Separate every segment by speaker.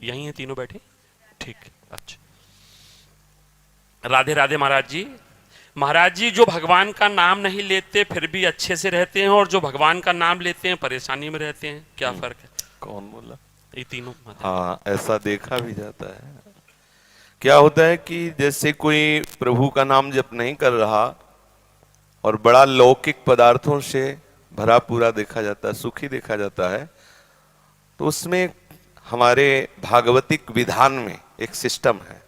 Speaker 1: यहीं हैं तीनों बैठे? ठीक, अच्छा। राधे राधे महाराज जी। महाराज जी, जो भगवान का नाम नहीं लेते फिर भी अच्छे से रहते हैं, और जो भगवान का नाम लेते हैं परेशानी में रहते हैं, क्या फर्क है?
Speaker 2: कौन बोला?
Speaker 1: ये तीनों
Speaker 2: हाँ, ऐसा देखा भी जाता है। क्या होता है कि जैसे कोई प्रभु का नाम जप नहीं कर रहा और बड़ा लौकिक पदार्थों से भरा पूरा देखा जाता है, सुखी देखा जाता है, तो उसमें हमारे भागवतिक विधान में एक सिस्टम है।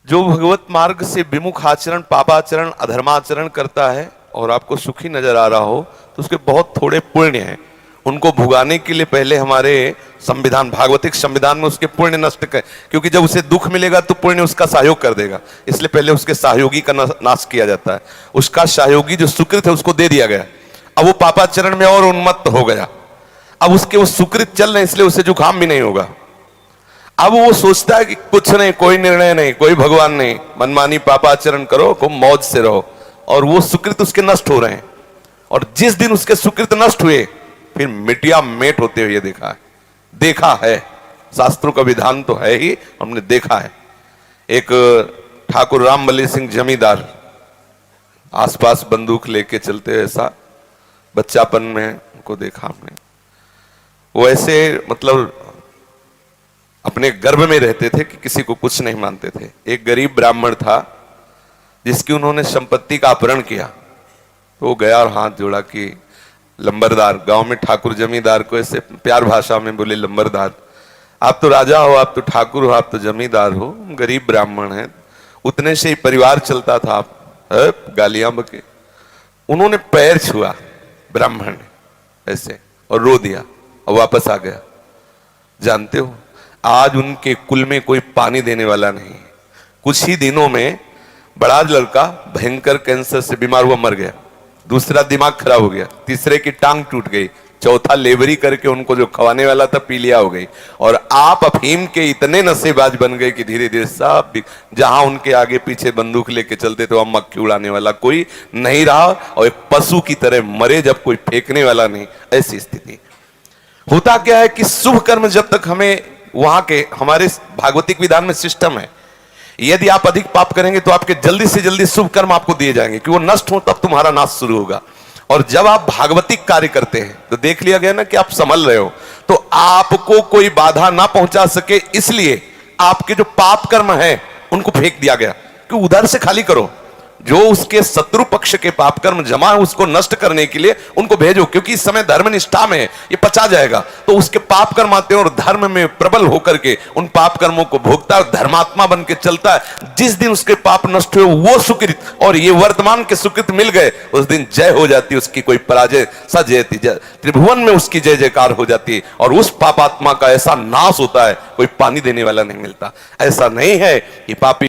Speaker 2: जो भगवत मार्ग से विमुख आचरण, पापाचरण, अधर्माचरण करता है और आपको सुखी नजर आ रहा हो, तो उसके बहुत थोड़े पुण्य हैं। उनको भुगाने के लिए पहले हमारे संविधान, भागवतिक संविधान में उसके पुण्य नष्ट कर, क्योंकि जब उसे दुख मिलेगा तो पुण्य उसका सहयोग कर देगा, इसलिए पहले उसके सहयोगी का नाश किया जाता है। उसका सहयोगी जो सुकृत है उसको दे दिया गया। अब वो पापाचरण में और उन्मत्त हो गया। अब उसके वो सुकृत चल रहे, इसलिए उसे जुकाम भी नहीं होगा। अब वो सोचता है कि कुछ नहीं, कोई निर्णय नहीं, कोई भगवान नहीं, मनमानी पापाचरण करो, खूब मौज से रहो, और वो सुकृत उसके नष्ट हो रहे हैं। और जिस दिन उसके सुकृत नष्ट हुए फिर मिटिया मेट होते हुए देखा है। शास्त्रों का विधान तो है ही, हमने देखा है। एक ठाकुर रामबली सिंह जमींदार आसपास बंदूक लेके चलते, ऐसा बच्चापन में उनको देखा हमने। वो ऐसे मतलब अपने गर्भ में रहते थे कि किसी को कुछ नहीं मानते थे। एक गरीब ब्राह्मण था जिसकी उन्होंने संपत्ति का अपहरण किया, तो वो गया और हाथ जोड़ा कि लंबरदार, गांव में ठाकुर जमींदार को ऐसे प्यार भाषा में बोले, लंबरदार, आप तो राजा हो, आप तो ठाकुर हो, आप तो जमींदार हो, गरीब ब्राह्मण हैं, उतने से ही परिवार चलता था, आप गालियां बके। उन्होंने पैर छुआ ब्राह्मण ने ऐसे और रो दिया और वापस आ गया। जानते हो, आज उनके कुल में कोई पानी देने वाला नहीं है। कुछ ही दिनों में बड़ा लड़का भयंकर कैंसर से बीमार हुआ, मर गया। दूसरा दिमाग खराब हो गया, तीसरे की टांग टूट गई, चौथा लेबरी करके उनको जो खवाने वाला था पीलिया हो गई। और आप अफीम के इतने नशेबाज बन गए कि धीरे धीरे सब, जहां उनके आगे पीछे बंदूक लेके चलते थे वहां मक्खी उड़ाने वाला कोई नहीं रहा, और एक पशु की तरह मरे जब कोई फेंकने वाला नहीं, ऐसी स्थिति। होता क्या है कि शुभ कर्म जब तक हमें वहां के, हमारे भागवतिक विधान में सिस्टम है, यदि आप अधिक पाप करेंगे तो आपके जल्दी से जल्दी शुभ कर्म आपको दिए जाएंगे कि वो नष्ट हो, तब तुम्हारा नाश शुरू होगा। और जब आप भागवतिक कार्य करते हैं तो देख लिया गया ना कि आप संभल रहे हो, तो आपको कोई बाधा ना पहुंचा सके, इसलिए आपके जो पाप कर्म है उनको फेंक दिया गया कि उधर से खाली करो। जो उसके शत्रु पक्ष के पाप कर्म जमा है उसको नष्ट करने के लिए उनको भेजो, क्योंकि इस समय धर्म निष्ठा में ये पचा जाएगा। तो उसके पाप कर्म आते हैं और धर्म में प्रबल होकर के उन पाप कर्मों को भोगता है, धर्मात्मा बन के चलता है। जिस दिन उसके पाप नष्ट हुए वो सुकृत और ये वर्तमान के सुकृत मिल गए, उस दिन जय हो जाती, उसकी कोई पराजय सजयती, त्रिभुवन में उसकी जय जयकार हो जाती है। और उस पापात्मा का ऐसा नाश होता है, कोई पानी देने वाला नहीं मिलता। ऐसा नहीं है कि पापी